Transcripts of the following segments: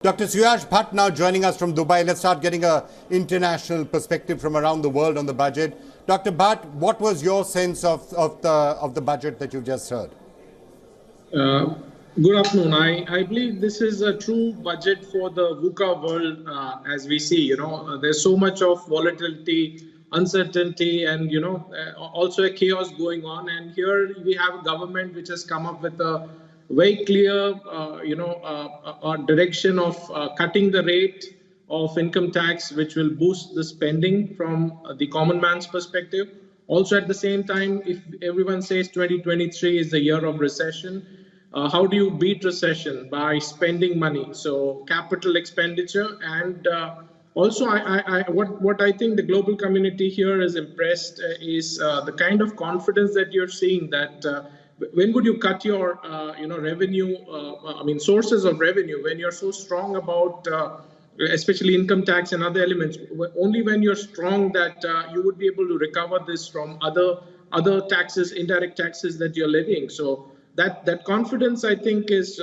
Dr. Suyash Bhatt now joining us from Dubai. Let's start getting an international perspective from around the world on the budget. Dr. Bhatt, what was your sense of the budget that you just heard? Good afternoon. I believe this is a true budget for the VUCA world as we see. There's so much of volatility, uncertainty, and also a chaos going on. And here we have a government which has come up with a very clear, direction of cutting the rate of income tax, which will boost the spending from the common man's perspective. Also, at the same time, if everyone says 2023 is the year of recession, how do you beat recession? By spending money. So capital expenditure. And also, what I think the global community here is impressed is the kind of confidence that you're seeing that when would you cut your revenue, sources of revenue, when you're so strong about especially income tax and other elements, only when you're strong that you would be able to recover this from other taxes, indirect taxes that you're levying. So that confidence, I think, is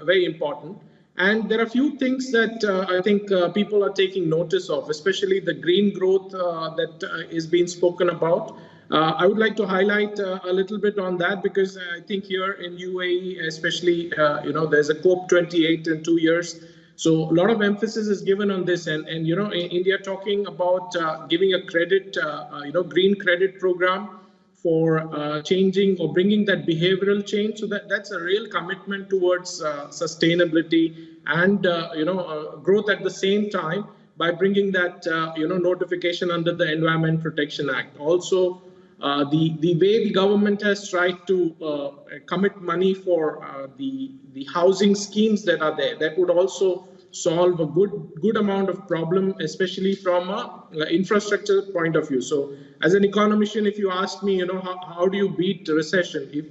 very important. And there are a few things that I think people are taking notice of, especially the green growth that is being spoken about. I would like to highlight a little bit on that because I think here in UAE, especially, there's a COP28 in 2 years. So a lot of emphasis is given on this. And in India talking about giving a credit, green credit program for changing or bringing that behavioral change. So that's a real commitment towards sustainability and, growth at the same time by bringing that, notification under the Environment Protection Act. Also, the way the government has tried to commit money for the housing schemes that are there, that would also solve a good amount of problem, especially from a infrastructure point of view. So as an economician, if you ask me, how do you beat recession if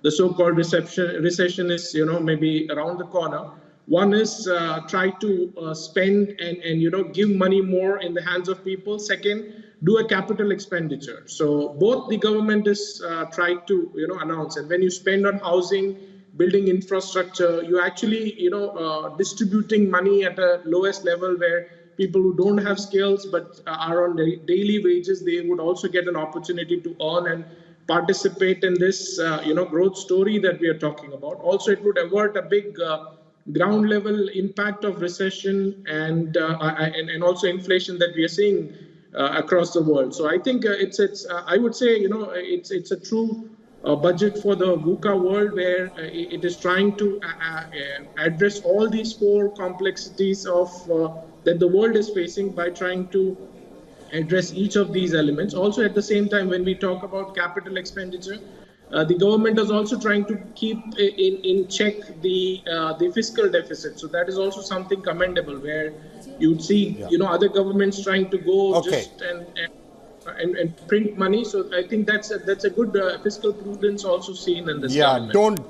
the so-called recession is, maybe around the corner? One is try to spend and give money more in the hands of people. Second, do a capital expenditure. So both the government is trying to announce, and when you spend on housing, building infrastructure, you actually distributing money at a lowest level where people who don't have skills but are on daily wages, they would also get an opportunity to earn and participate in this growth story that we are talking about. Also, it would avert a big ground level impact of recession and also inflation that we are seeing across the world. So I think I would say it's a true budget for the VUCA world where it is trying to address all these four complexities of that the world is facing by trying to address each of these elements. Also, at the same time, when we talk about capital expenditure, the government is also trying to keep in check the fiscal deficit. So that is also something commendable, where you'd see other governments trying to go just and print money. So I think that's a good fiscal prudence also seen in this government.